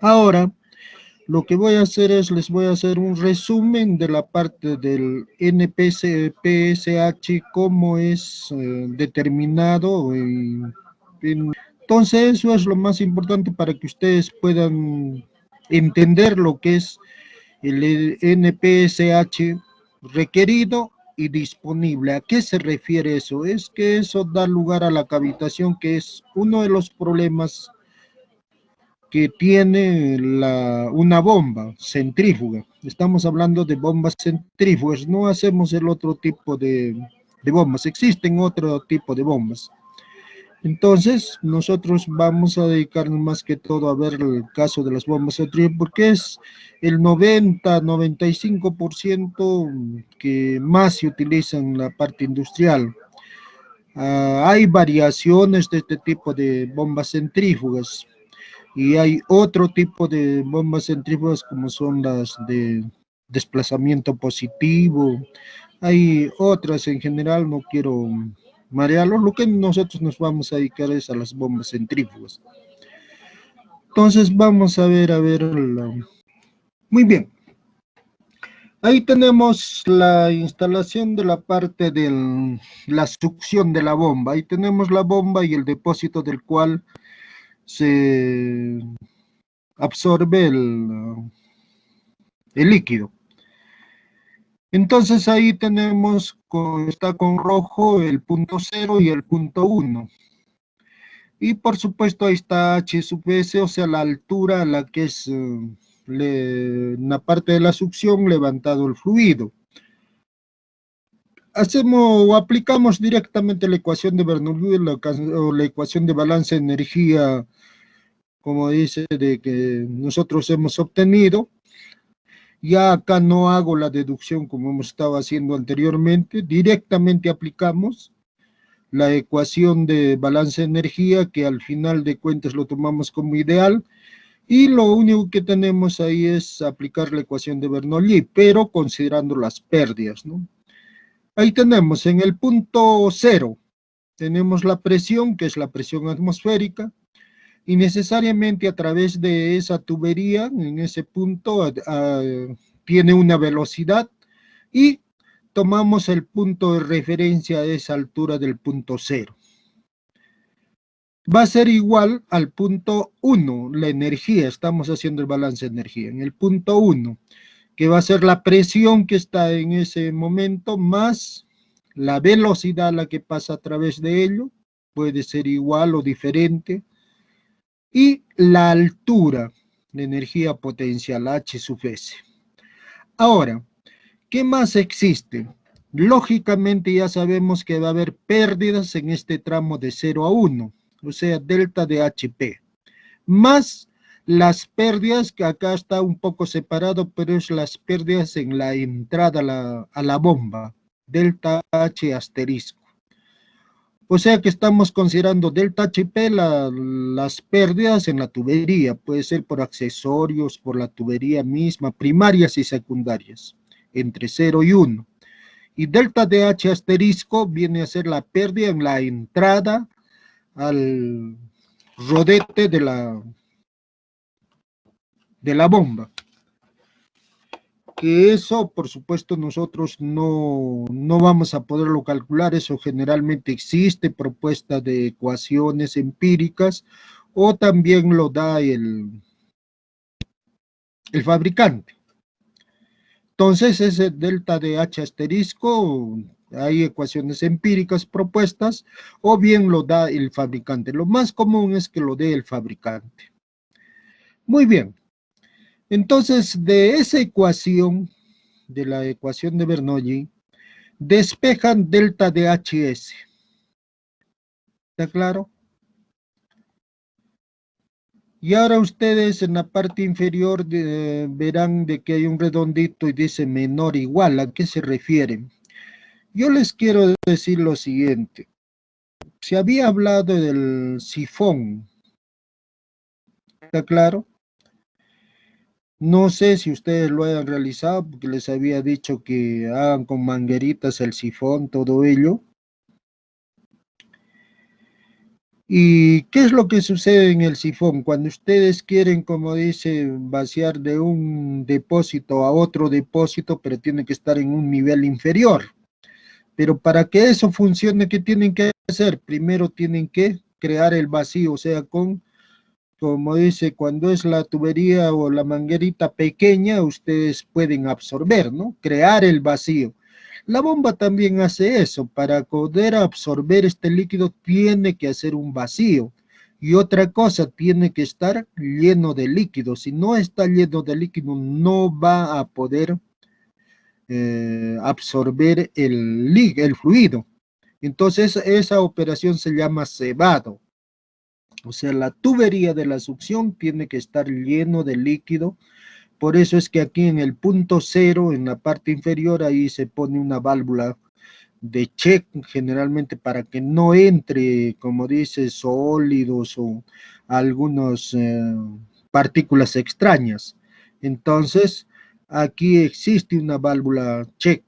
Ahora, lo que voy a hacer es, les voy a hacer un resumen de la parte del NPSH, cómo es determinado. Entonces, eso es lo más importante para que ustedes puedan entender lo que es el NPSH requerido y disponible. ¿A qué se refiere eso? Es que eso da lugar a la cavitación, que es uno de los problemas que tiene una bomba centrífuga. Estamos hablando de bombas centrífugas, no hacemos el otro tipo de bombas, existen otro tipo de bombas. Entonces, nosotros vamos a dedicarnos más que todo a ver el caso de las bombas centrífugas, porque es el 90-95% que más se utiliza en la parte industrial. Hay variaciones de este tipo de bombas centrífugas y hay otro tipo de bombas centrífugas como son las de desplazamiento positivo. Hay otras en general, no quiero marearlo. Lo que nosotros nos vamos a dedicar es a las bombas centrífugas. Entonces vamos a ver. Muy bien. Ahí tenemos la instalación de la parte de la succión de la bomba. Ahí tenemos la bomba y el depósito del cual se absorbe el líquido. Entonces ahí tenemos, está con rojo el punto 0 y el punto 1. Y por supuesto ahí está H sub S, o sea, la altura a la que es en la parte de la succión levantado el fluido. Hacemos o aplicamos directamente la ecuación de Bernoulli o la ecuación de balance de energía, como dice, de que nosotros hemos obtenido. Ya acá no hago la deducción como hemos estado haciendo anteriormente, directamente aplicamos la ecuación de balance de energía, que al final de cuentas lo tomamos como ideal, y lo único que tenemos ahí es aplicar la ecuación de Bernoulli, pero considerando las pérdidas, ¿no? Ahí tenemos en el punto 0, tenemos la presión, que es la presión atmosférica, y necesariamente a través de esa tubería, en ese punto, tiene una velocidad, y tomamos el punto de referencia a esa altura del punto 0. Va a ser igual al punto 1, la energía, estamos haciendo el balance de energía, en el punto 1, que va a ser la presión que está en ese momento, más la velocidad a la que pasa a través de ello, puede ser igual o diferente, y la altura de energía potencial H sub S. Ahora, ¿qué más existe? Lógicamente ya sabemos que va a haber pérdidas en este tramo de 0 a 1, o sea, delta de HP, más las pérdidas, que acá está un poco separado, pero es las pérdidas en la entrada a la bomba, delta H asterisco. O sea que estamos considerando delta HP las pérdidas en la tubería, puede ser por accesorios, por la tubería misma, primarias y secundarias, entre 0 y 1. Y delta DH asterisco viene a ser la pérdida en la entrada al rodete de la bomba. Que eso, por supuesto, nosotros no vamos a poderlo calcular, eso generalmente existe propuesta de ecuaciones empíricas o también lo da el fabricante. Entonces, ese delta de H asterisco, hay ecuaciones empíricas propuestas o bien lo da el fabricante. Lo más común es que lo dé el fabricante. Muy bien. Entonces, de esa ecuación, de la ecuación de Bernoulli, despejan delta de HS. ¿Está claro? Y ahora ustedes en la parte inferior verán de que hay un redondito y dice menor igual. ¿A qué se refieren? Yo les quiero decir lo siguiente. Se había hablado del sifón. ¿Está claro? No sé si ustedes lo hayan realizado, porque les había dicho que hagan con mangueritas el sifón, todo ello. ¿Y qué es lo que sucede en el sifón? Cuando ustedes quieren, como dice, vaciar de un depósito a otro depósito, pero tiene que estar en un nivel inferior. Pero para que eso funcione, ¿qué tienen que hacer? Primero tienen que crear el vacío, o sea, como dice, cuando es la tubería o la manguerita pequeña, ustedes pueden absorber, ¿no? Crear el vacío. La bomba también hace eso. Para poder absorber este líquido tiene que hacer un vacío. Y otra cosa, tiene que estar lleno de líquido. Si no está lleno de líquido, no va a poder absorber el fluido. Entonces, esa operación se llama cebado. O sea, la tubería de la succión tiene que estar lleno de líquido. Por eso es que aquí en el punto cero, en la parte inferior, ahí se pone una válvula de check, generalmente para que no entre, como dice, sólidos o algunas partículas extrañas. Entonces, aquí existe una válvula check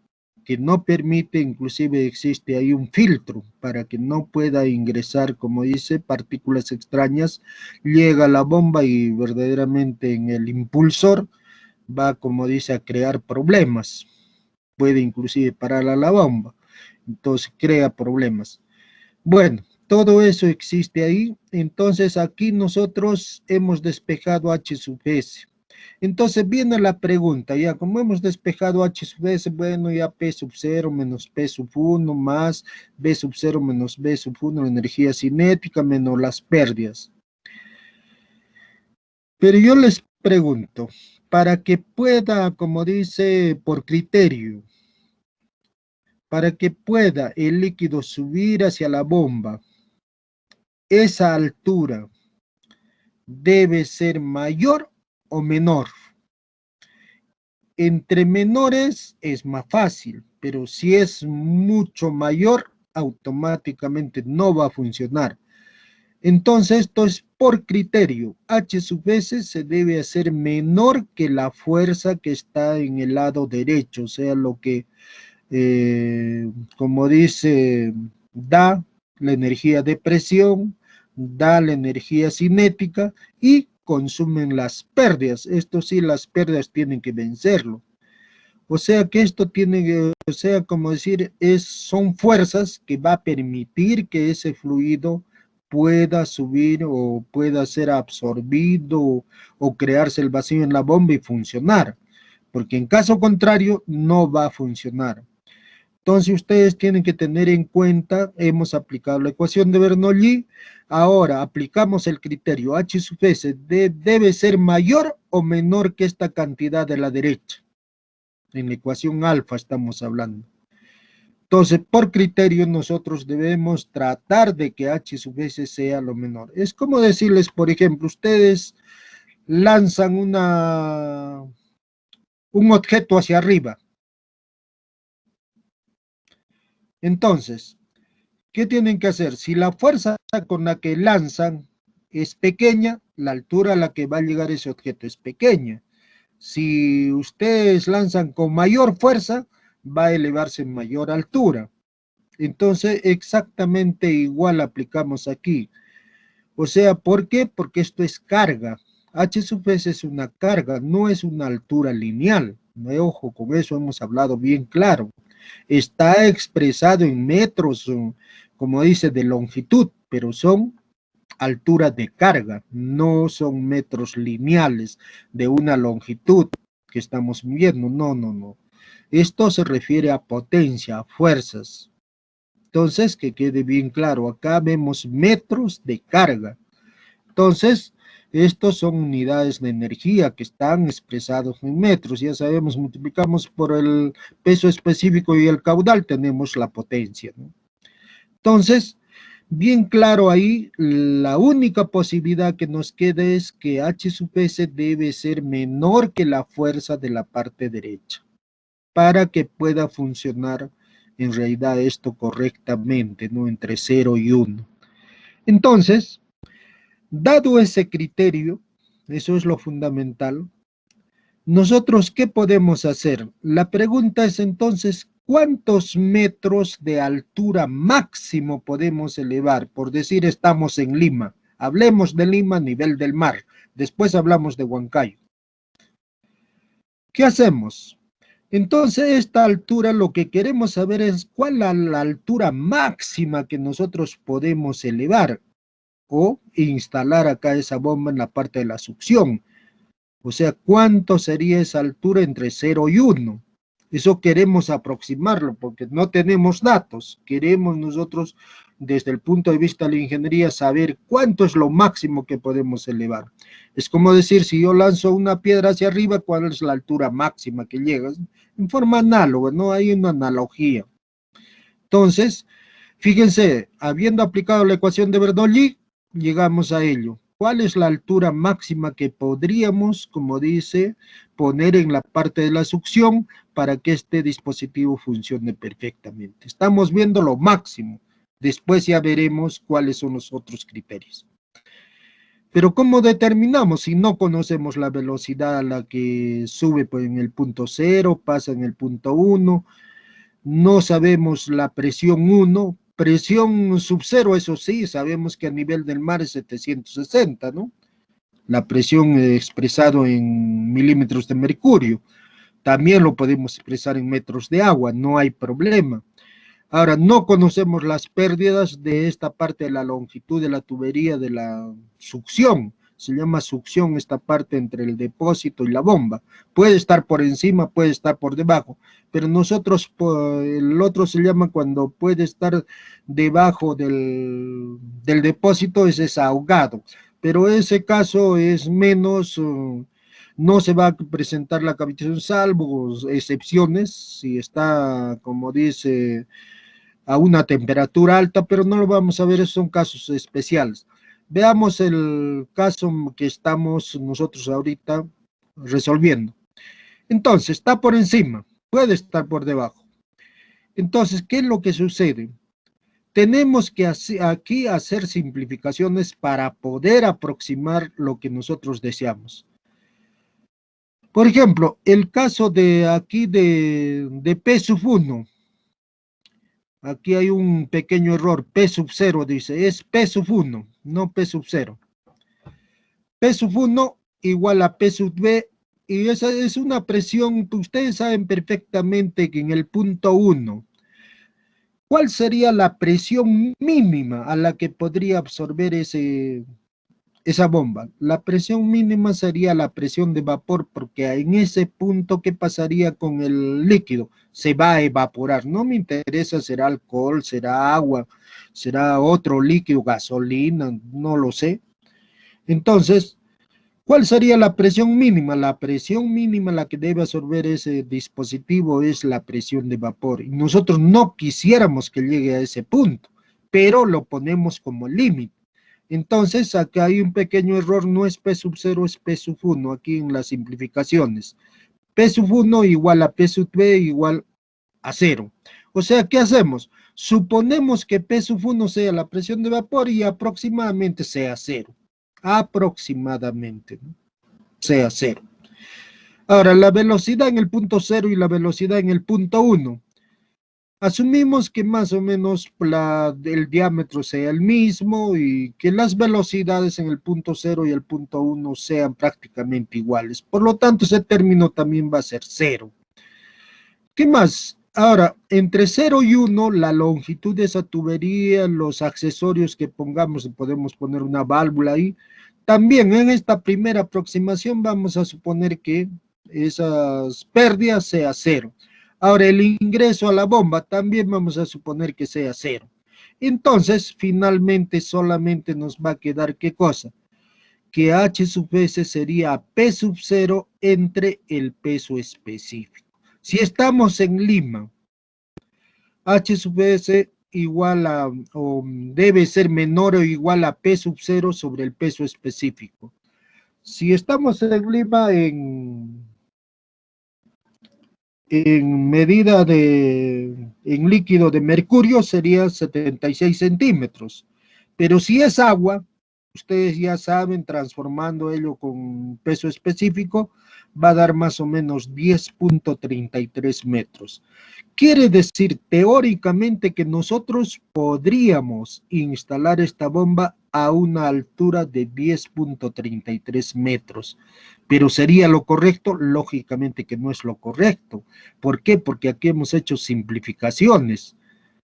que no permite, inclusive existe ahí un filtro para que no pueda ingresar, como dice, partículas extrañas. Llega la bomba y verdaderamente en el impulsor va, como dice, a crear problemas. Puede inclusive parar a la bomba. Entonces crea problemas. Bueno, todo eso existe ahí. Entonces aquí nosotros hemos despejado H sub S. Entonces viene la pregunta, ya como hemos despejado H sub S, bueno, ya P sub 0 menos P sub 1 más B sub 0 menos B sub 1, la energía cinética menos las pérdidas. Pero yo les pregunto, para que pueda, como dice, por criterio, para que pueda el líquido subir hacia la bomba, esa altura debe ser mayor o menor. Entre menores es más fácil, pero si es mucho mayor, automáticamente no va a funcionar. Entonces, esto es por criterio. H sub S se debe hacer menor que la fuerza que está en el lado derecho, o sea, lo que, como dice, da la energía de presión, da la energía cinética y consumen las pérdidas. Esto sí, las pérdidas tienen que vencerlo. O sea que esto tiene que, o sea, como decir, son fuerzas que va a permitir que ese fluido pueda subir o pueda ser absorbido o crearse el vacío en la bomba y funcionar, porque en caso contrario no va a funcionar. Entonces ustedes tienen que tener en cuenta, hemos aplicado la ecuación de Bernoulli, ahora aplicamos el criterio H sub S, debe ser mayor o menor que esta cantidad de la derecha. En la ecuación alfa estamos hablando. Entonces, por criterio, nosotros debemos tratar de que H sub S sea lo menor. Es como decirles, por ejemplo, ustedes lanzan un objeto hacia arriba. Entonces, ¿qué tienen que hacer? Si la fuerza con la que lanzan es pequeña, la altura a la que va a llegar ese objeto es pequeña. Si ustedes lanzan con mayor fuerza, va a elevarse en mayor altura. Entonces, exactamente igual aplicamos aquí. O sea, ¿por qué? Porque esto es carga. H sub S es una carga, no es una altura lineal. Ojo, con eso hemos hablado bien claro. Está expresado en metros, como dice, de longitud, pero son alturas de carga, no son metros lineales de una longitud que estamos midiendo. No, no, no. Esto se refiere a potencia, a fuerzas. Entonces, que quede bien claro, acá vemos metros de carga. Entonces, estos son unidades de energía que están expresados en metros. Ya sabemos, multiplicamos por el peso específico y el caudal, tenemos la potencia, ¿no? Entonces, bien claro ahí, la única posibilidad que nos queda es que H sub S debe ser menor que la fuerza de la parte derecha para que pueda funcionar en realidad esto correctamente, ¿no? Entre 0 y 1. Entonces, dado ese criterio, eso es lo fundamental, nosotros, ¿qué podemos hacer? La pregunta es entonces, ¿cuántos metros de altura máximo podemos elevar? Por decir, estamos en Lima. Hablemos de Lima a nivel del mar. Después hablamos de Huancayo. ¿Qué hacemos? Entonces, esta altura, lo que queremos saber es cuál es la altura máxima que nosotros podemos elevar o instalar acá esa bomba en la parte de la succión. O sea, ¿cuánto sería esa altura entre 0 y 1? Eso queremos aproximarlo porque no tenemos datos. Queremos nosotros, desde el punto de vista de la ingeniería, saber cuánto es lo máximo que podemos elevar. Es como decir, si yo lanzo una piedra hacia arriba, ¿cuál es la altura máxima que llega? En forma análoga, no hay una analogía. Entonces, fíjense, habiendo aplicado la ecuación de Bernoulli, llegamos a ello. ¿Cuál es la altura máxima que podríamos, como dice, poner en la parte de la succión para que este dispositivo funcione perfectamente? Estamos viendo lo máximo. Después ya veremos cuáles son los otros criterios. Pero ¿cómo determinamos si no conocemos la velocidad a la que sube pues, en el punto 0, pasa en el punto 1? No sabemos la presión 1, presión sub 0, eso sí, sabemos que a nivel del mar es 760, ¿no? La presión expresado en milímetros de mercurio. También lo podemos expresar en metros de agua, no hay problema. Ahora, no conocemos las pérdidas de esta parte de la longitud de la tubería de la succión. Se llama succión esta parte entre el depósito y la bomba. Puede estar por encima, puede estar por debajo, pero nosotros, el otro se llama cuando puede estar debajo del depósito, es ahogado. Pero ese caso es menos, no se va a presentar la cavitación, salvo excepciones, si está, como dice, a una temperatura alta, pero no lo vamos a ver, esos son casos especiales. Veamos el caso que estamos nosotros ahorita resolviendo. Entonces, está por encima, puede estar por debajo. Entonces, ¿qué es lo que sucede? Tenemos que aquí hacer simplificaciones para poder aproximar lo que nosotros deseamos. Por ejemplo, el caso de aquí de P sub 1. Aquí hay un pequeño error, P sub 0 dice, es P sub 1, no P sub 0. P sub 1 igual a P sub B, y esa es una presión, ustedes saben perfectamente que en el punto 1, ¿cuál sería la presión mínima a la que podría absorber esa bomba? La presión mínima sería la presión de vapor, porque en ese punto, ¿qué pasaría con el líquido? Se va a evaporar. No me interesa, será alcohol, será agua, será otro líquido, gasolina, no lo sé. Entonces, ¿cuál sería la presión mínima? La presión mínima a la que debe absorber ese dispositivo es la presión de vapor. Y nosotros no quisiéramos que llegue a ese punto, pero lo ponemos como límite. Entonces, acá hay un pequeño error, no es P sub 0, es P sub 1, aquí en las simplificaciones. P sub 1 igual a P sub B igual a 0. O sea, ¿qué hacemos? Suponemos que P sub 1 sea la presión de vapor y aproximadamente sea 0. Aproximadamente, ¿no? Sea 0. Ahora, la velocidad en el punto 0 y la velocidad en el punto 1. Asumimos que más o menos el diámetro sea el mismo y que las velocidades en el punto 0 y el punto 1 sean prácticamente iguales. Por lo tanto, ese término también va a ser 0. ¿Qué más? Ahora, entre 0 y 1, la longitud de esa tubería, los accesorios que pongamos, podemos poner una válvula ahí. También en esta primera aproximación vamos a suponer que esas pérdidas sea 0. Ahora, el ingreso a la bomba también vamos a suponer que sea 0. Entonces, finalmente solamente nos va a quedar ¿qué cosa? Que H sub S sería P sub 0 entre el peso específico. Si estamos en Lima, H sub S igual a, o debe ser menor o igual a P sub 0 sobre el peso específico. Si estamos en Lima en medida en líquido de mercurio sería 76 centímetros. Pero si es agua, ustedes ya saben, transformando ello con peso específico, va a dar más o menos 10.33 metros. Quiere decir teóricamente que nosotros podríamos instalar esta bomba a una altura de 10.33 metros. Pero ¿sería lo correcto? Lógicamente que no es lo correcto. ¿Por qué? Porque aquí hemos hecho simplificaciones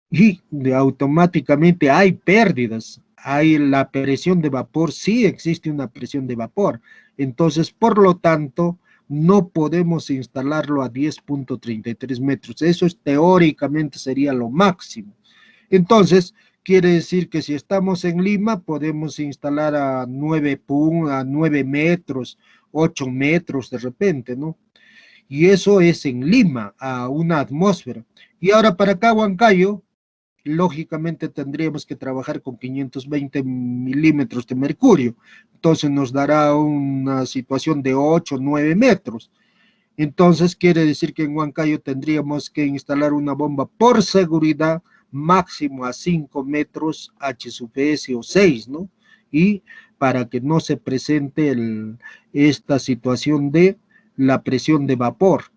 y automáticamente hay pérdidas. Hay la presión de vapor, sí existe una presión de vapor. Entonces, por lo tanto, no podemos instalarlo a 10.33 metros. Eso es teóricamente sería lo máximo. Entonces, quiere decir que si estamos en Lima, podemos instalar a 9 metros, 8 metros de repente, ¿no? Y eso es en Lima, a una atmósfera. Y ahora para acá, Huancayo, lógicamente tendríamos que trabajar con 520 milímetros de mercurio. Entonces nos dará una situación de 8, 9 metros. Entonces quiere decir que en Huancayo tendríamos que instalar una bomba por seguridad máximo a 5 metros H-S o 6, ¿no? Y para que no se presente esta situación de la presión de vapor,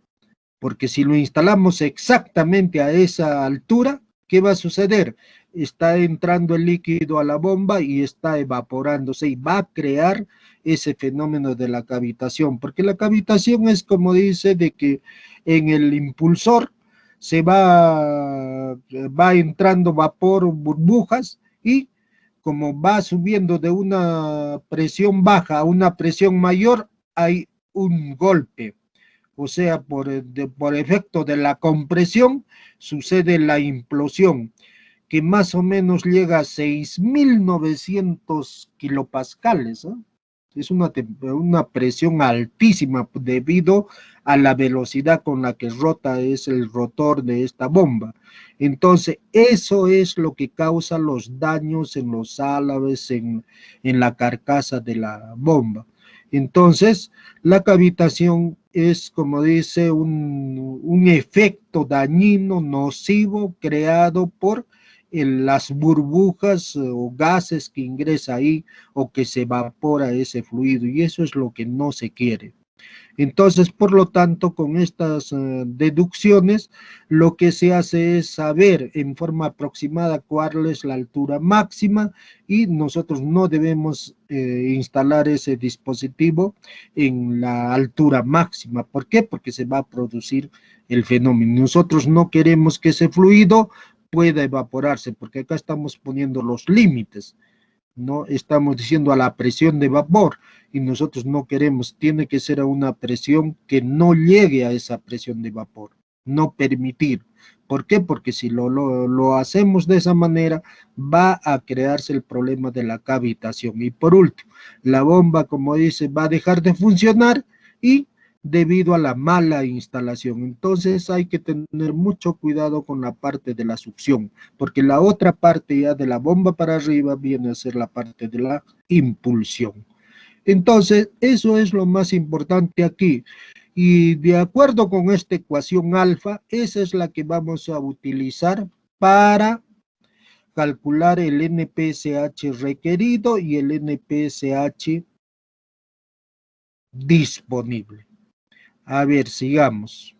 porque si lo instalamos exactamente a esa altura, ¿qué va a suceder? Está entrando el líquido a la bomba y está evaporándose y va a crear ese fenómeno de la cavitación, porque la cavitación es como dice de que en el impulsor se va entrando vapor, burbujas, y como va subiendo de una presión baja a una presión mayor, hay un golpe, o sea, por efecto de la compresión, sucede la implosión, que más o menos llega a 6.900 kilopascales, ¿eh? Es una presión altísima debido a la velocidad con la que rota es el rotor de esta bomba. Entonces, eso es lo que causa los daños en los álabes, en la carcasa de la bomba. Entonces, la cavitación es, como dice, un efecto dañino, nocivo, creado por las burbujas o gases que ingresa ahí o que se evapora ese fluido, y eso es lo que no se quiere. Entonces, por lo tanto, con estas deducciones, lo que se hace es saber en forma aproximada cuál es la altura máxima, y nosotros no debemos instalar ese dispositivo en la altura máxima. ¿Por qué? Porque se va a producir el fenómeno. Nosotros no queremos que ese fluido pueda evaporarse, porque acá estamos poniendo los límites. No estamos diciendo a la presión de vapor, y nosotros no queremos, tiene que ser a una presión que no llegue a esa presión de vapor, no permitir. ¿Por qué? Porque si lo hacemos de esa manera, va a crearse el problema de la cavitación. Y por último, la bomba, como dice, va a dejar de funcionar y debido a la mala instalación. Entonces hay que tener mucho cuidado con la parte de la succión, porque la otra parte ya de la bomba para arriba viene a ser la parte de la impulsión. Entonces, eso es lo más importante aquí. Y de acuerdo con esta ecuación alfa, esa es la que vamos a utilizar para calcular el NPSH requerido y el NPSH disponible. A ver, sigamos.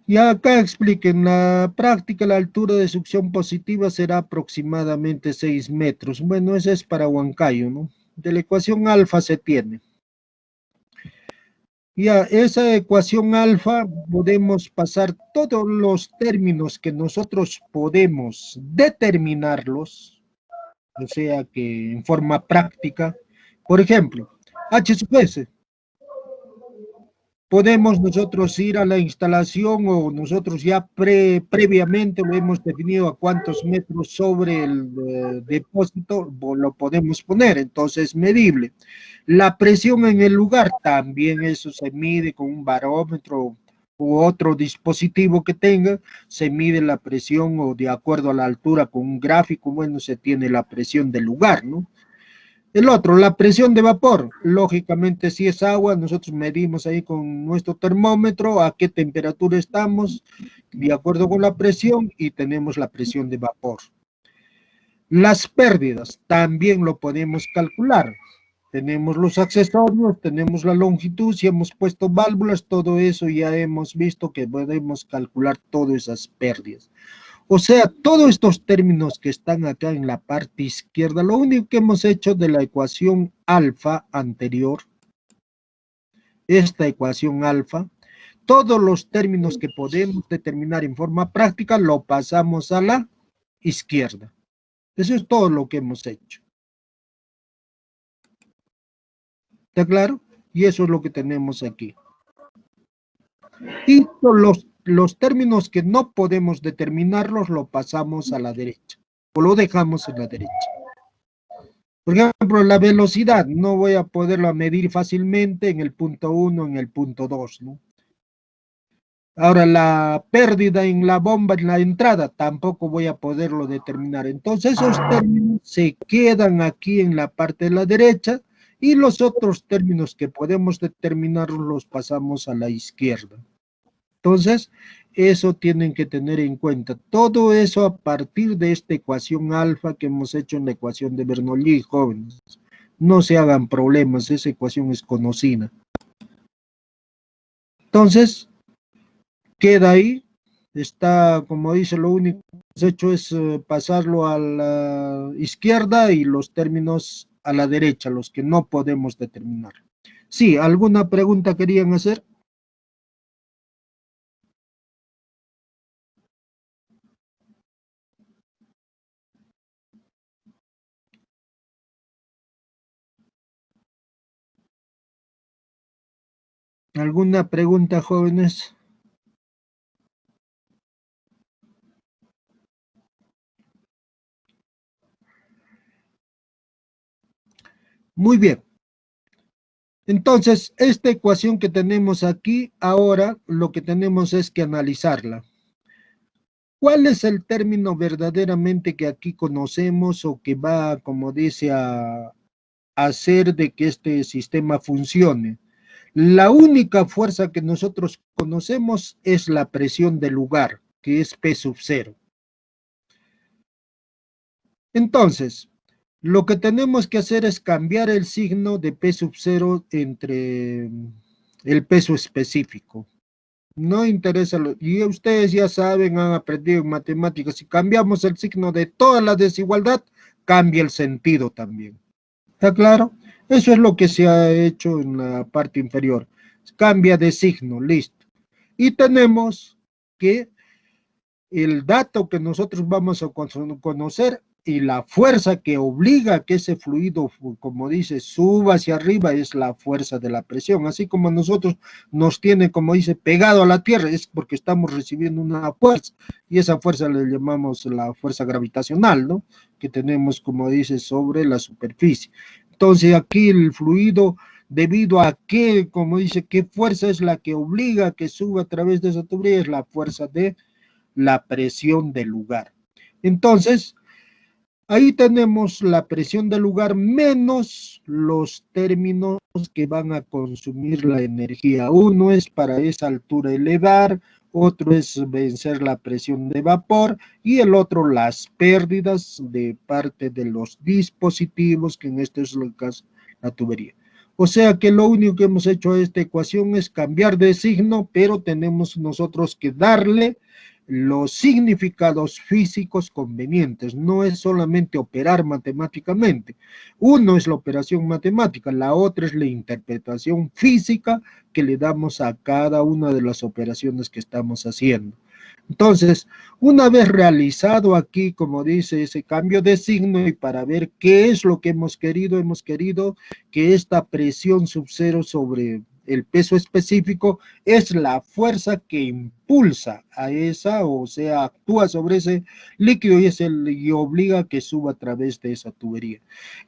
Y acá expliquen, la práctica, la altura de succión positiva será aproximadamente 6 metros. Bueno, esa es para Huancayo, ¿no? De la ecuación alfa se tiene. Ya, esa ecuación alfa podemos pasar todos los términos que nosotros podemos determinarlos, o sea que en forma práctica. Por ejemplo, H sub S. Podemos nosotros ir a la instalación, o nosotros ya previamente lo hemos definido a cuántos metros sobre el depósito lo podemos poner, entonces es medible. La presión en el lugar también, eso se mide con un barómetro u otro dispositivo que tenga, se mide la presión, o de acuerdo a la altura con un gráfico, bueno, se tiene la presión del lugar, ¿no? El otro, la presión de vapor. Lógicamente, si es agua, nosotros medimos ahí con nuestro termómetro a qué temperatura estamos, de acuerdo con la presión, y tenemos la presión de vapor. Las pérdidas también lo podemos calcular. tenemos los accesorios, tenemos la longitud, si hemos puesto válvulas, todo eso ya hemos visto que podemos calcular todas esas pérdidas. O sea, todos estos términos que están acá en la parte izquierda, lo único que hemos hecho de la ecuación alfa anterior, esta ecuación alfa, todos los términos que podemos determinar en forma práctica lo pasamos a la izquierda. Eso es todo lo que hemos hecho. ¿Está claro? Y eso es lo que tenemos aquí. Y los términos que no podemos determinarlos lo pasamos a la derecha o lo dejamos en la derecha. Por ejemplo, la velocidad no voy a poderla medir fácilmente en el punto 1, en el punto 2, ¿no? Ahora, la pérdida en la bomba, en la entrada, tampoco voy a poderlo determinar. Entonces, esos términos se quedan aquí en la parte de la derecha y los otros términos que podemos determinar los pasamos a la izquierda. Entonces, eso tienen que tener en cuenta. Todo eso a partir de esta ecuación alfa que hemos hecho en la ecuación de Bernoulli, jóvenes. No se hagan problemas, esa ecuación es conocida. Entonces, queda ahí, está, como dice, lo único que hemos hecho es pasarlo a la izquierda y los términos a la derecha, los que no podemos determinar. Sí, ¿alguna pregunta querían hacer? ¿Alguna pregunta, jóvenes? Muy bien. Entonces, esta ecuación que tenemos aquí, ahora lo que tenemos es que analizarla. ¿Cuál es el término verdaderamente que aquí conocemos o que va, como dice, a hacer de que este sistema funcione? La única fuerza que nosotros conocemos es la presión del lugar, que es P sub 0. Entonces, lo que tenemos que hacer es cambiar el signo de P sub 0 entre el peso específico. No interesa, y ustedes ya saben, han aprendido en matemáticas, si cambiamos el signo de toda la desigualdad, cambia el sentido también. ¿Está claro? Eso es lo que se ha hecho en la parte inferior. Cambia de signo, listo. Y tenemos que el dato que nosotros vamos a conocer y la fuerza que obliga a que ese fluido, como dice, suba hacia arriba es la fuerza de la presión. Así como nosotros nos tiene, como dice, pegado a la tierra, es porque estamos recibiendo una fuerza y esa fuerza le llamamos la fuerza gravitacional, ¿no? Que tenemos, como dice, sobre la superficie. Entonces aquí el fluido, debido a que, como dice, qué fuerza es la que obliga a que suba a través de esa tubería, es la fuerza de la presión del lugar. Entonces, ahí tenemos la presión del lugar menos los términos que van a consumir la energía. Uno es para esa altura elevar, otro es vencer la presión de vapor y el otro las pérdidas de parte de los dispositivos, que en este es el caso, la tubería. O sea que lo único que hemos hecho a esta ecuación es cambiar de signo, pero tenemos nosotros que darle los significados físicos convenientes. No es solamente operar matemáticamente. Uno es la operación matemática, la otra es la interpretación física que le damos a cada una de las operaciones que estamos haciendo. Entonces, una vez realizado aquí, como dice, ese cambio de signo y para ver qué es lo que hemos querido que esta presión sub cero sobre el peso específico es la fuerza que impulsa a esa, o sea, actúa sobre ese líquido y obliga a que suba a través de esa tubería.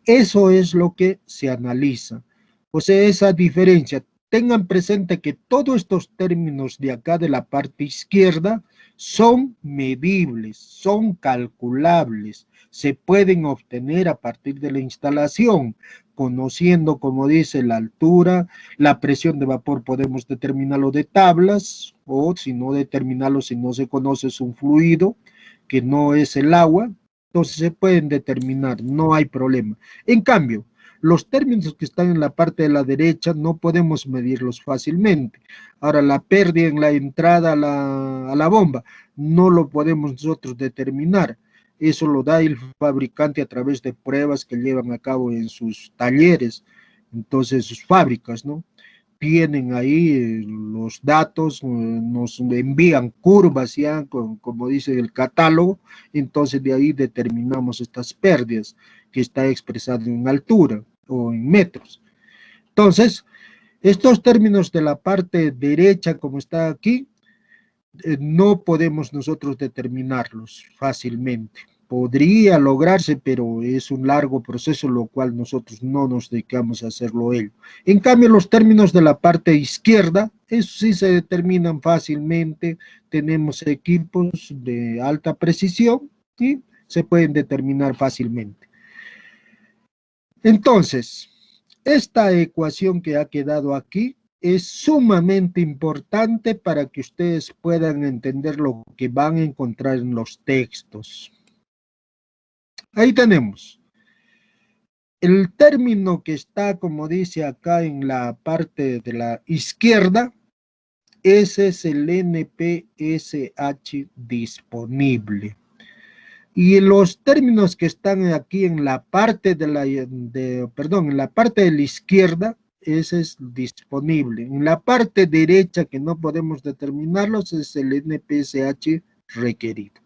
Eso es lo que se analiza. O sea, esa diferencia. Tengan presente que todos estos términos de acá de la parte izquierda son medibles, son calculables, se pueden obtener a partir de la instalación, conociendo, como dice, la altura, la presión de vapor podemos determinarlo de tablas, o si no determinarlo, si no se conoce, es un fluido, que no es el agua, entonces se pueden determinar, no hay problema. En cambio, Los términos que están en la parte de la derecha no podemos medirlos fácilmente. Ahora, la pérdida en la entrada a la bomba no lo podemos nosotros determinar. Eso lo da el fabricante a través de pruebas que llevan a cabo en sus talleres, entonces sus fábricas, ¿no? Tienen ahí los datos, nos envían curvas ya, como dice el catálogo, entonces de ahí determinamos estas pérdidas que está expresado en altura o en metros. Entonces, estos términos de la parte derecha, como está aquí, no podemos nosotros determinarlos fácilmente. Podría lograrse, pero es un largo proceso, lo cual nosotros no nos dedicamos a hacerlo ello. En cambio, los términos de la parte izquierda, eso sí se determinan fácilmente. Tenemos equipos de alta precisión y se pueden determinar fácilmente. Entonces, esta ecuación que ha quedado aquí es sumamente importante para que ustedes puedan entender lo que van a encontrar en los textos. Ahí tenemos. El término que está, como dice acá en la parte de la izquierda, ese es el NPSH disponible. Y los términos que están aquí en la parte de en la parte de la izquierda, ese es disponible. En la parte derecha, que no podemos determinarlos, es el NPSH requerido.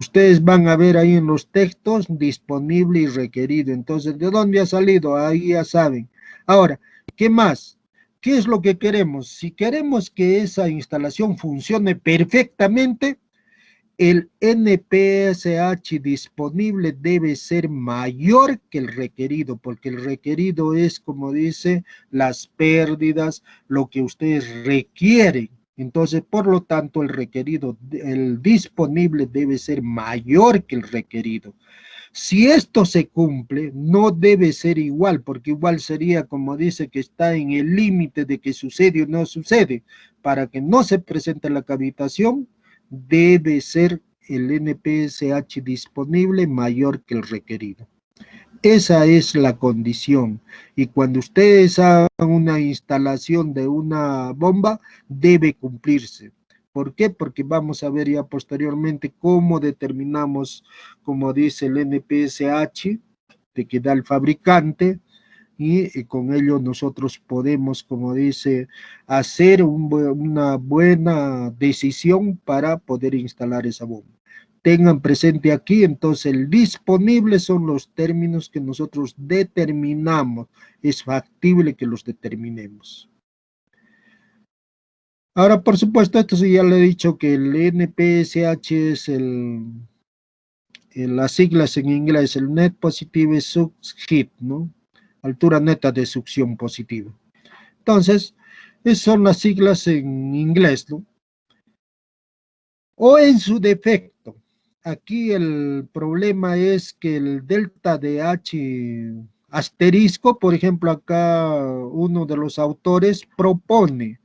Ustedes van a ver ahí en los textos disponible y requerido. Entonces, ¿de dónde ha salido? Ahí ya saben. Ahora, ¿qué más? ¿Qué es lo que queremos? Si queremos que esa instalación funcione perfectamente, el NPSH disponible debe ser mayor que el requerido, porque el requerido es, como dice, las pérdidas, lo que ustedes requieren. Entonces, por lo tanto, el requerido, el disponible debe ser mayor que el requerido. Si esto se cumple, no debe ser igual, porque igual sería, como dice, que está en el límite de que sucede o no sucede. Para que no se presente la cavitación, debe ser el NPSH disponible mayor que el requerido. Esa es la condición. Y cuando ustedes hagan una instalación de una bomba, debe cumplirse. ¿Por qué? Porque vamos a ver ya posteriormente cómo determinamos, como dice el NPSH, de que da el fabricante, y con ello nosotros podemos, como dice, hacer una buena decisión para poder instalar esa bomba. Tengan presente aquí, entonces, el disponible son los términos que nosotros determinamos. Es factible que los determinemos. Ahora, por supuesto, esto sí ya le he dicho que el NPSH es las siglas en inglés, el Net Positive Suction Heat, ¿no? Altura neta de succión positiva. Entonces, esas son las siglas en inglés, ¿no? O en su defecto, aquí el problema es que el delta de H asterisco, por ejemplo, acá uno de los autores propone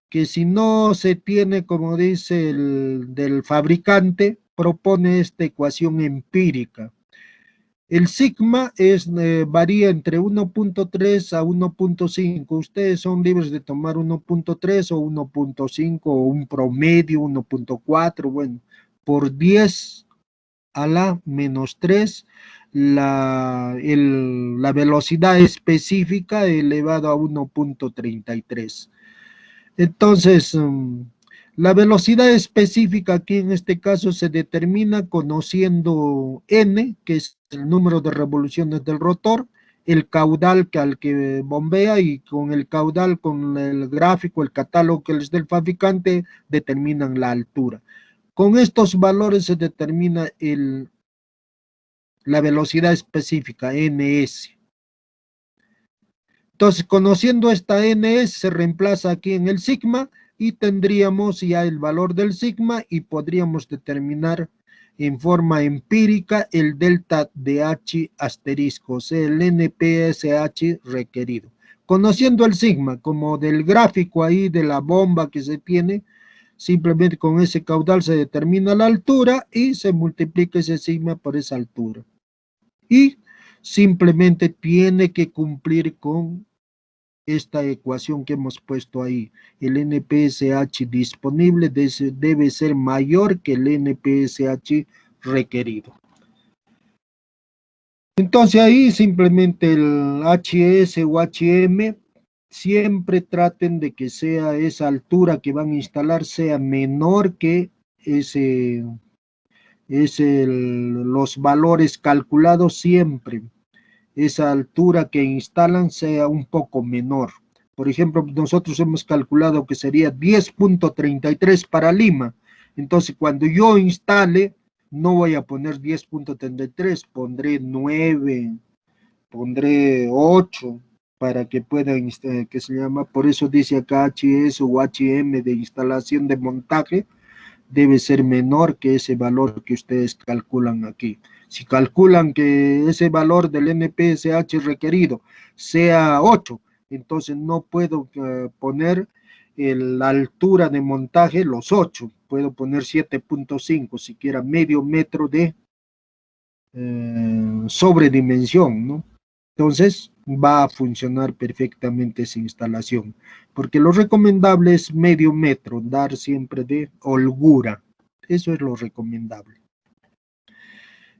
que si no se tiene, como dice el del fabricante, propone esta ecuación empírica. El sigma varía entre 1.3 a 1.5. Ustedes son libres de tomar 1.3 o 1.5 o un promedio 1.4. Bueno, por 10 a la menos 3, la velocidad específica elevado a 1.33. Entonces, la velocidad específica aquí en este caso se determina conociendo n, que es el número de revoluciones del rotor, el caudal al que bombea, y con el caudal, con el gráfico, el catálogo que les dé el fabricante, determinan la altura. Con estos valores se determina la velocidad específica, ns. Entonces, conociendo esta ns, se reemplaza aquí en el sigma y tendríamos ya el valor del sigma y podríamos determinar en forma empírica el delta de H asterisco, o sea, el NPSH requerido. Conociendo el sigma, como del gráfico ahí de la bomba que se tiene, simplemente con ese caudal se determina la altura y se multiplica ese sigma por esa altura. Y simplemente tiene que cumplir con esta ecuación que hemos puesto ahí. El NPSH disponible debe ser mayor que el NPSH requerido. Entonces ahí simplemente el HS o HM, siempre traten de que sea esa altura que van a instalar sea menor que los valores calculados siempre. Esa altura que instalan sea un poco menor. Por ejemplo, nosotros hemos calculado que sería 10.33 para Lima. Entonces, cuando yo instale, no voy a poner 10.33, pondré 9, pondré 8 para que puedan, que se llama, por eso dice acá HS o HM de instalación de montaje, debe ser menor que ese valor que ustedes calculan aquí. Si calculan que ese valor del NPSH requerido sea 8, entonces no puedo poner la altura de montaje los 8, puedo poner 7.5, siquiera medio metro de sobredimensión, ¿no? Entonces va a funcionar perfectamente esa instalación, porque lo recomendable es medio metro, dar siempre de holgura, eso es lo recomendable.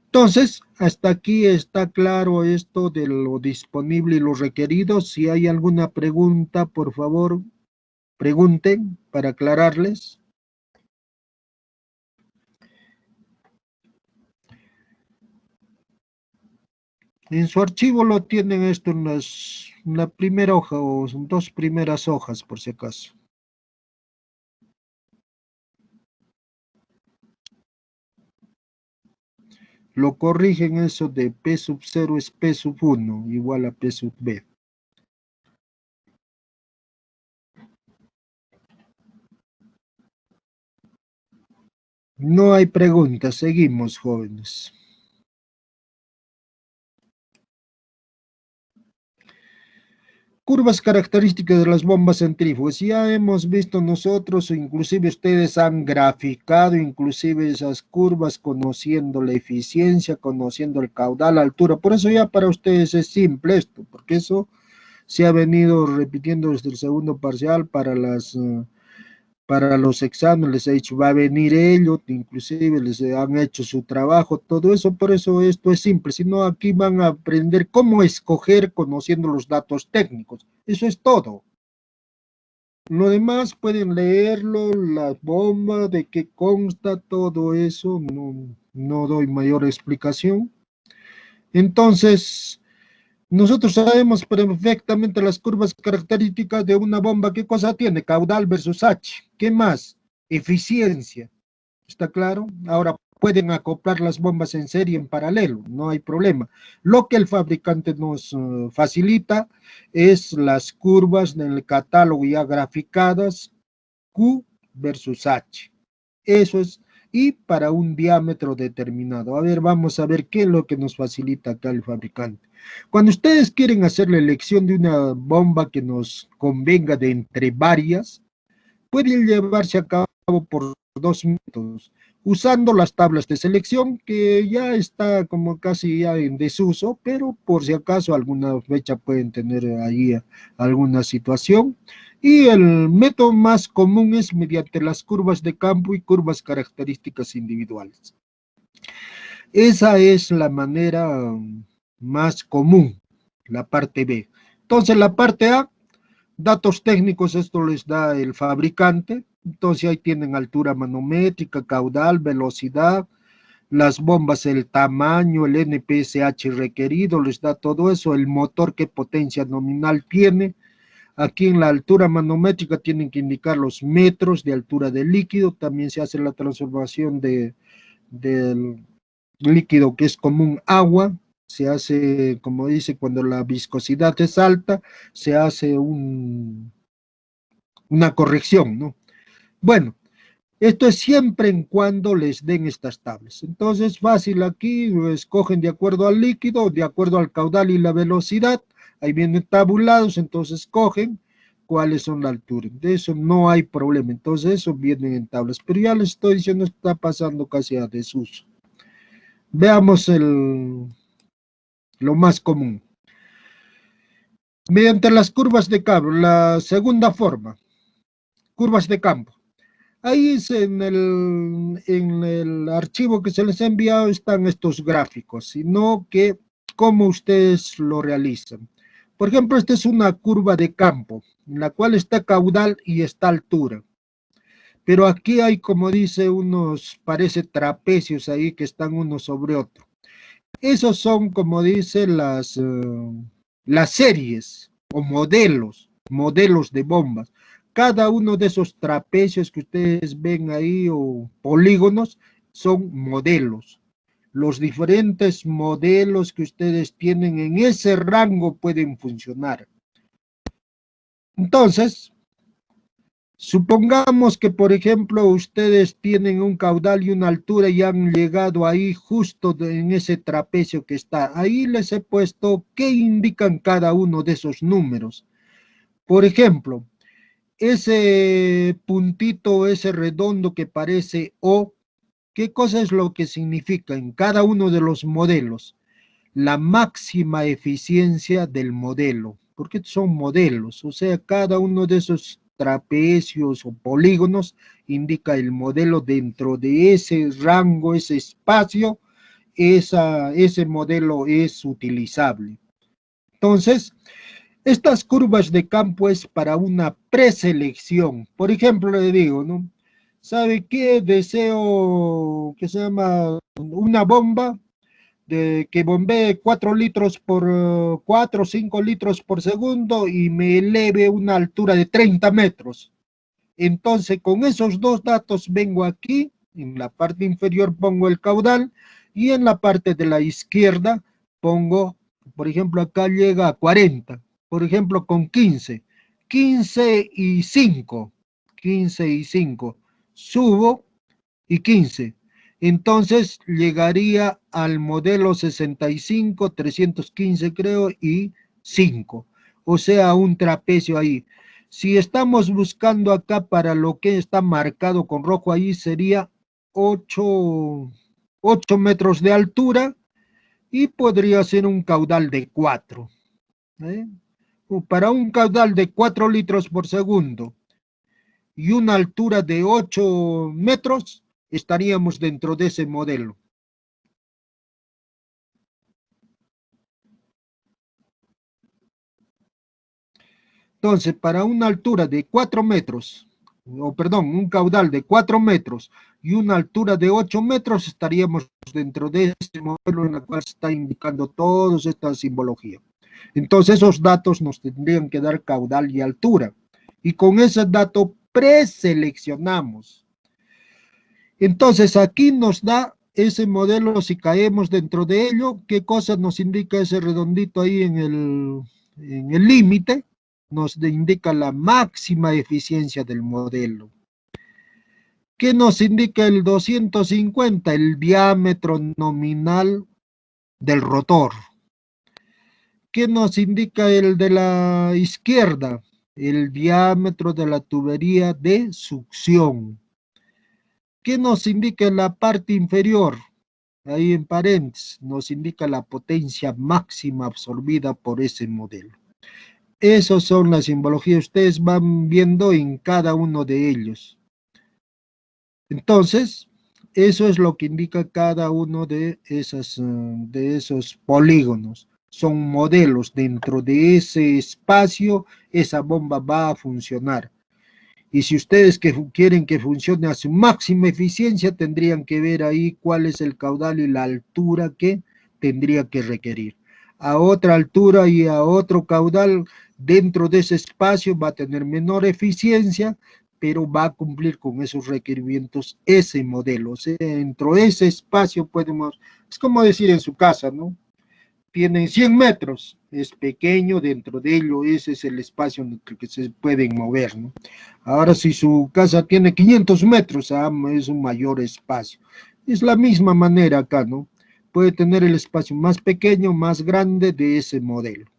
Entonces, hasta aquí está claro esto de lo disponible y lo requerido. Si hay alguna pregunta, por favor, pregunten para aclararles. En su archivo lo tienen esto en la primera hoja o dos primeras hojas, por si acaso. Lo corrigen eso de P sub 0 es P sub 1 igual a P sub B. No hay preguntas, seguimos, jóvenes. Curvas características de las bombas centrífugas. Ya hemos visto nosotros, o inclusive ustedes han graficado, inclusive esas curvas, conociendo la eficiencia, conociendo el caudal, la altura. Por eso ya para ustedes es simple esto, porque eso se ha venido repitiendo desde el segundo parcial para los exámenes, les he dicho, va a venir ellos, inclusive les han hecho su trabajo, todo eso, por eso esto es simple, sino aquí van a aprender cómo escoger conociendo los datos técnicos, eso es todo. Lo demás pueden leerlo, la bomba, de qué consta, todo eso, no doy mayor explicación. Entonces, nosotros sabemos perfectamente las curvas características de una bomba. ¿Qué cosa tiene? Caudal versus H. ¿Qué más? Eficiencia. ¿Está claro? Ahora pueden acoplar las bombas en serie en paralelo, no hay problema. Lo que el fabricante nos facilita es las curvas del catálogo ya graficadas, Q versus H. Eso es, y para un diámetro determinado. A ver, vamos a ver qué es lo que nos facilita acá el fabricante. Cuando ustedes quieren hacer la elección de una bomba que nos convenga de entre varias, pueden llevarse a cabo por dos métodos, usando las tablas de selección, que ya está como casi ya en desuso, pero por si acaso alguna fecha pueden tener ahí alguna situación. Y el método más común es mediante las curvas de campo y curvas características individuales. Esa es la manera más común, la parte B. Entonces, la parte A, datos técnicos, esto les da el fabricante. Entonces, ahí tienen altura manométrica, caudal, velocidad, las bombas, el tamaño, el NPSH requerido, les da todo eso, el motor, qué potencia nominal tiene. Aquí en la altura manométrica tienen que indicar los metros de altura del líquido. También se hace la transformación del líquido que es común agua. Se hace, como dice, cuando la viscosidad es alta, se hace una corrección, ¿no? Bueno, esto es siempre en cuando les den estas tablas. Entonces, fácil aquí, lo escogen de acuerdo al líquido, de acuerdo al caudal y la velocidad. Ahí vienen tabulados, entonces escogen cuáles son la altura. De eso no hay problema. Entonces, eso viene en tablas. Pero ya les estoy diciendo, está pasando casi a desuso. Veamos lo más común. Mediante las curvas de campo, la segunda forma, curvas de campo. Ahí es en el archivo que se les ha enviado están estos gráficos, sino que cómo ustedes lo realizan. Por ejemplo, esta es una curva de campo, en la cual está caudal y está altura. Pero aquí hay, como dice, unos, parece trapecios ahí que están uno sobre otro. Esos son, como dice, las series o modelos de bombas. Cada uno de esos trapecios que ustedes ven ahí o polígonos son modelos. Los diferentes modelos que ustedes tienen en ese rango pueden funcionar. Entonces, supongamos que, por ejemplo, ustedes tienen un caudal y una altura y han llegado ahí justo en ese trapecio que está. Ahí les he puesto qué indican cada uno de esos números. Por ejemplo, ese puntito, ese redondo que parece O, ¿qué cosa es lo que significa en cada uno de los modelos? La máxima eficiencia del modelo, porque son modelos, o sea, cada uno de esos trapecios o polígonos indica el modelo dentro de ese rango, ese espacio, ese modelo es utilizable. Entonces, estas curvas de campo es para una preselección. Por ejemplo, le digo, ¿no? ¿Sabe qué? Deseo que se llama una bomba de que bombee 4 litros por 4 o 5 litros por segundo y me eleve una altura de 30 metros. Entonces, con esos dos datos vengo aquí, en la parte inferior pongo el caudal y en la parte de la izquierda pongo, por ejemplo, acá llega a 40, por ejemplo, con 15, 15 y 5, 15 y 5, subo y 15. Entonces llegaría al modelo 65, 315 creo, y 5. O sea, un trapecio ahí. Si estamos buscando acá para lo que está marcado con rojo ahí, sería 8 metros de altura y podría ser un caudal de 4. ¿eh? Para un caudal de 4 litros por segundo y una altura de 8 metros, estaríamos dentro de ese modelo. Entonces, para una altura de 4 metros, o perdón, un caudal de 4 metros y una altura de 8 metros, estaríamos dentro de este modelo en el cual se está indicando toda esta simbología. Entonces, esos datos nos tendrían que dar caudal y altura. Y con ese dato preseleccionamos. Entonces, aquí nos da ese modelo, si caemos dentro de ello, qué cosa nos indica ese redondito ahí en el límite, nos indica la máxima eficiencia del modelo. ¿Qué nos indica el 250? El diámetro nominal del rotor. ¿Qué nos indica el de la izquierda? El diámetro de la tubería de succión. ¿Qué nos indica en la parte inferior? Ahí en paréntesis nos indica la potencia máxima absorbida por ese modelo. Esas son las simbologías, ustedes van viendo en cada uno de ellos. Entonces, eso es lo que indica cada uno de esos polígonos. Son modelos dentro de ese espacio, esa bomba va a funcionar. Y si ustedes quieren que funcione a su máxima eficiencia, tendrían que ver ahí cuál es el caudal y la altura que tendría que requerir. A otra altura y a otro caudal dentro de ese espacio va a tener menor eficiencia, pero va a cumplir con esos requerimientos ese modelo. O sea, dentro de ese espacio podemos, es como decir en su casa, ¿no? Tienen 100 metros, es pequeño, dentro de ello ese es el espacio en el que se pueden mover, ¿no? Ahora si su casa tiene 500 metros, es un mayor espacio. Es la misma manera acá, ¿no? Puede tener el espacio más pequeño, más grande de ese modelo.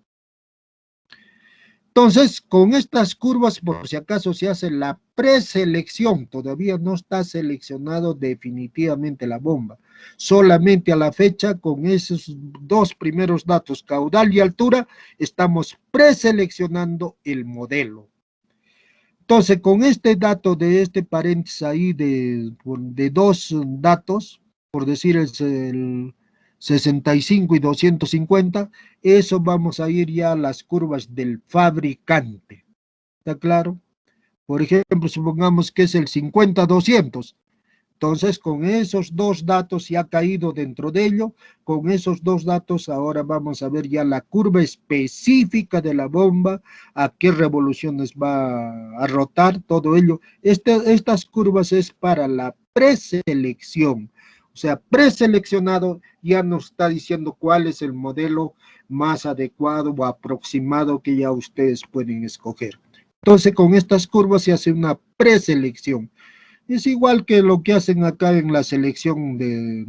Entonces, con estas curvas, por si acaso se hace la preselección, todavía no está seleccionado definitivamente la bomba. Solamente a la fecha, con esos dos primeros datos, caudal y altura, estamos preseleccionando el modelo. Entonces, con este dato de este paréntesis ahí de dos datos, por decir el 65 y 250, eso vamos a ir ya a las curvas del fabricante. ¿Está claro? Por ejemplo, supongamos que es el 50-200. Entonces, con esos dos datos ya ha caído dentro de ello, con esos dos datos ahora vamos a ver ya la curva específica de la bomba, a qué revoluciones va a rotar, todo ello. Estas curvas es para la preselección. O sea, preseleccionado ya nos está diciendo cuál es el modelo más adecuado o aproximado que ya ustedes pueden escoger. Entonces, con estas curvas se hace una preselección. Es igual que lo que hacen acá en la selección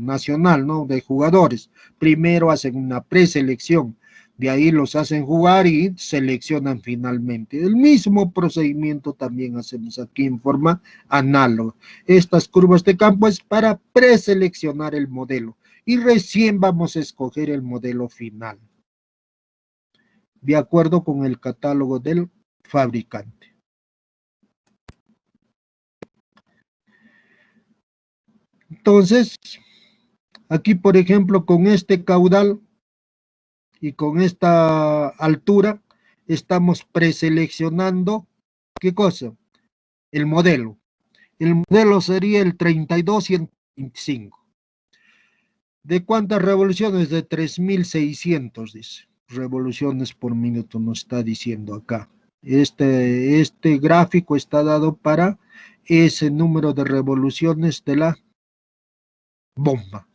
nacional, ¿no? De jugadores. Primero hacen una preselección, de ahí los hacen jugar y seleccionan finalmente. El mismo procedimiento también hacemos aquí en forma análoga. Estas curvas de campo es para preseleccionar el modelo y recién vamos a escoger el modelo final, de acuerdo con el catálogo del fabricante. Entonces, aquí, por ejemplo, con este caudal y con esta altura, estamos preseleccionando, ¿qué cosa? El modelo. El modelo sería el 32-125. ¿De cuántas revoluciones? De 3600, dice. Revoluciones por minuto nos está diciendo acá. Este gráfico está dado para ese número de revoluciones de la bomba.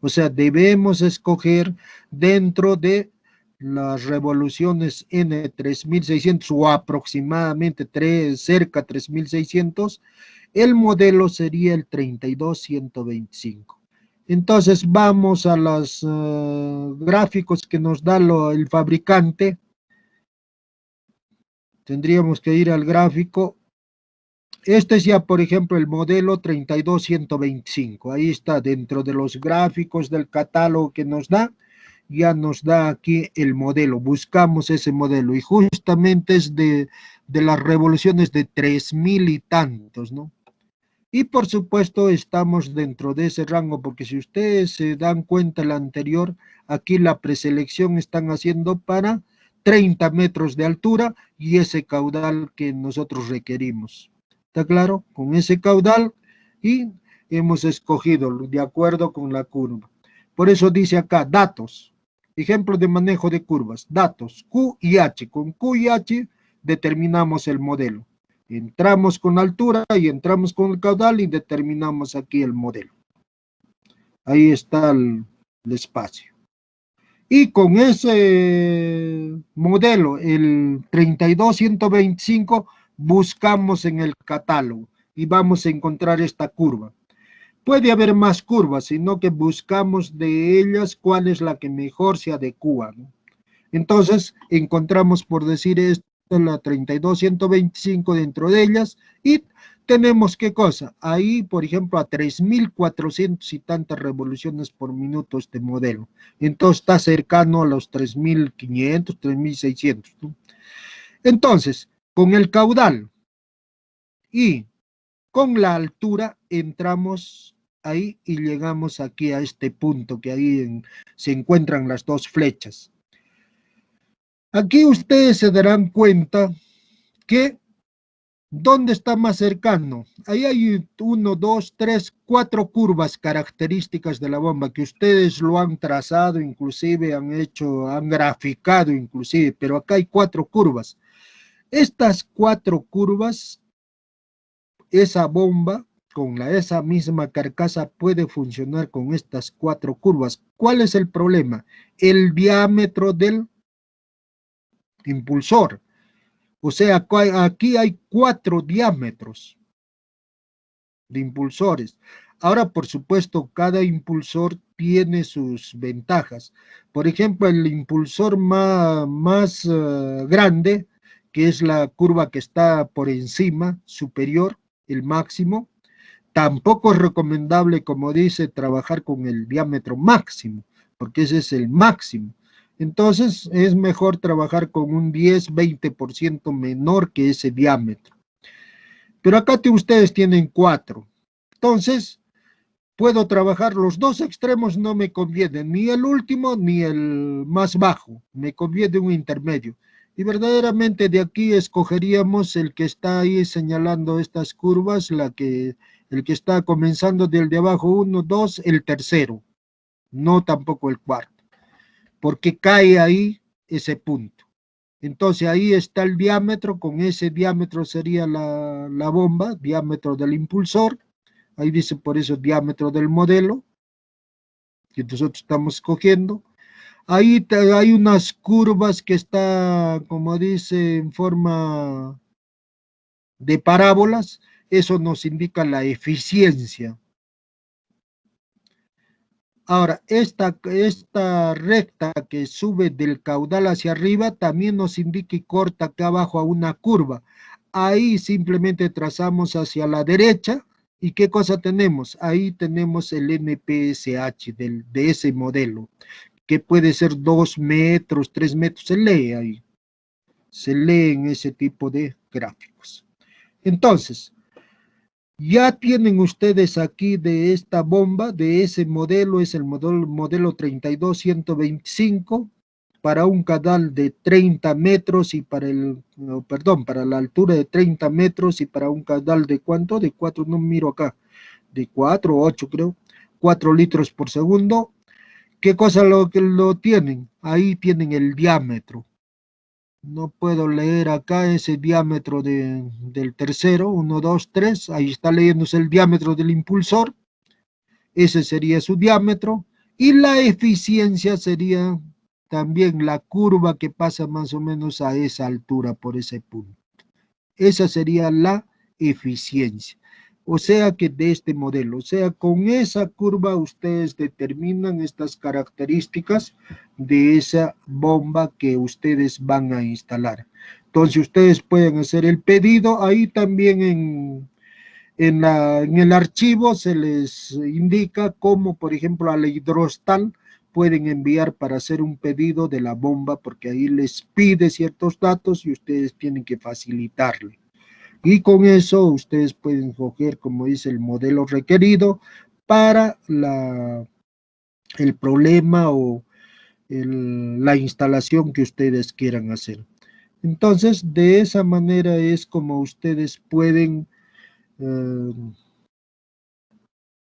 O sea, debemos escoger dentro de las revoluciones N3600 o aproximadamente cerca 3600, el modelo sería el 32125. Entonces vamos a los gráficos que nos da el fabricante. Tendríamos que ir al gráfico. Este es ya, por ejemplo, el modelo 32125. Ahí está, dentro de los gráficos del catálogo que nos da, ya nos da aquí el modelo. Buscamos ese modelo y justamente es de las revoluciones de 3000 y tantos, ¿no? Y por supuesto estamos dentro de ese rango, porque si ustedes se dan cuenta el anterior, aquí la preselección están haciendo para 30 metros de altura y ese caudal que nosotros requerimos. ¿Está claro? Con ese caudal y hemos escogido de acuerdo con la curva. Por eso dice acá, datos. Ejemplo de manejo de curvas. Datos, Q y H. Con Q y H determinamos el modelo. Entramos con altura y entramos con el caudal y determinamos aquí el modelo. Ahí está el espacio. Y con ese modelo, el 32125, buscamos en el catálogo y vamos a encontrar esta curva. Puede haber más curvas, sino que buscamos de ellas cuál es la que mejor se adecua, ¿no? Entonces, encontramos, por decir esto, la 32125 dentro de ellas y tenemos qué cosa. Ahí, por ejemplo, a 3400 y tantas revoluciones por minuto este modelo. Entonces, está cercano a los 3500, 3600, ¿no? Entonces, con el caudal y con la altura entramos ahí y llegamos aquí a este punto que ahí se encuentran las dos flechas. Aquí ustedes se darán cuenta que ¿dónde está más cercano? Ahí hay 1, 2, 3, 4 curvas características de la bomba que ustedes lo han trazado, inclusive han graficado inclusive, pero acá hay 4 curvas. Estas 4 curvas, esa bomba con esa misma carcasa puede funcionar con estas 4 curvas. ¿Cuál es el problema? El diámetro del impulsor. O sea, aquí hay 4 diámetros de impulsores. Ahora, por supuesto, cada impulsor tiene sus ventajas. Por ejemplo, el impulsor más grande que es la curva que está por encima, superior, el máximo. Tampoco es recomendable, como dice, trabajar con el diámetro máximo, porque ese es el máximo. Entonces, es mejor trabajar con un 10-20% menor que ese diámetro. Pero acá ustedes tienen 4. Entonces, puedo trabajar los dos extremos, no me conviene, ni el último ni el más bajo, me conviene un intermedio. Y verdaderamente de aquí escogeríamos el que está ahí señalando estas curvas, el que está comenzando del de abajo 1, 2, el tercero, no tampoco el cuarto, porque cae ahí ese punto. Entonces ahí está el diámetro, con ese diámetro sería la bomba, diámetro del impulsor. Ahí dice por eso diámetro del modelo que nosotros estamos escogiendo. Ahí hay unas curvas que está, como dice, en forma de parábolas. Eso nos indica la eficiencia. Ahora, esta recta que sube del caudal hacia arriba también nos indica y corta acá abajo a una curva. Ahí simplemente trazamos hacia la derecha. ¿Y qué cosa tenemos? Ahí tenemos el NPSH de ese modelo, que puede ser 2 metros, 3 metros, se lee ahí. Se lee en ese tipo de gráficos. Entonces, ya tienen ustedes aquí de esta bomba, de ese modelo, es el modelo 32125, para un canal de 30 metros y para para la altura de 30 metros y para un canal de ¿cuánto? De 4, no miro acá, de 4 o 8 creo, 4 litros por segundo. ¿Qué cosa que lo tienen? Ahí tienen el diámetro. No puedo leer acá ese diámetro del tercero, 1, 2, 3, ahí está leyéndose el diámetro del impulsor, ese sería su diámetro, y la eficiencia sería también la curva que pasa más o menos a esa altura, por ese punto. Esa sería la eficiencia. O sea que de este modelo, o sea, con esa curva ustedes determinan estas características de esa bomba que ustedes van a instalar. Entonces ustedes pueden hacer el pedido, ahí también en el archivo se les indica cómo, por ejemplo, a la Hidrostal pueden enviar para hacer un pedido de la bomba, porque ahí les pide ciertos datos y ustedes tienen que facilitarle. Y con eso ustedes pueden escoger, como dice, el modelo requerido para el problema o la instalación que ustedes quieran hacer. Entonces, de esa manera es como ustedes pueden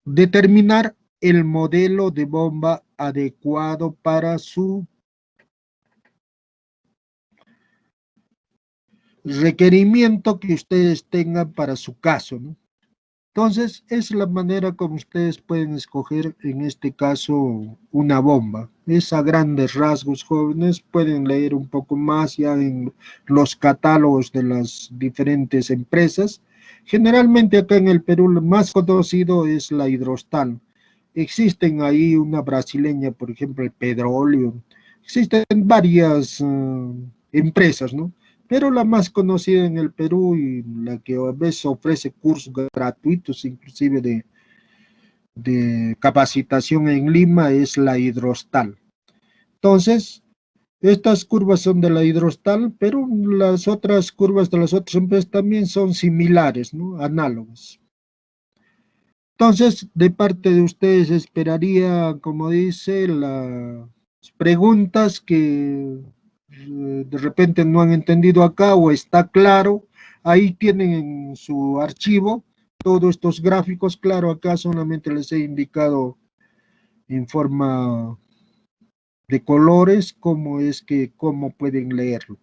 determinar el modelo de bomba adecuado para su requerimiento que ustedes tengan para su caso, ¿no? Entonces, es la manera como ustedes pueden escoger, en este caso, una bomba. Es a grandes rasgos, jóvenes, pueden leer un poco más ya en los catálogos de las diferentes empresas. Generalmente acá en el Perú, lo más conocido es la Hidrostal. Existen ahí una brasileña, por ejemplo, el Petróleo. Existen varias empresas, ¿no? Pero la más conocida en el Perú y la que a veces ofrece cursos gratuitos, inclusive de capacitación en Lima, es la Hidrostal. Entonces, estas curvas son de la Hidrostal, pero las otras curvas de las otras empresas también son similares, ¿no? Análogas. Entonces, de parte de ustedes esperaría, como dice, las preguntas que de repente no han entendido acá o está claro. Ahí tienen en su archivo todos estos gráficos. Claro, acá solamente les he indicado en forma de colores cómo pueden leerlo.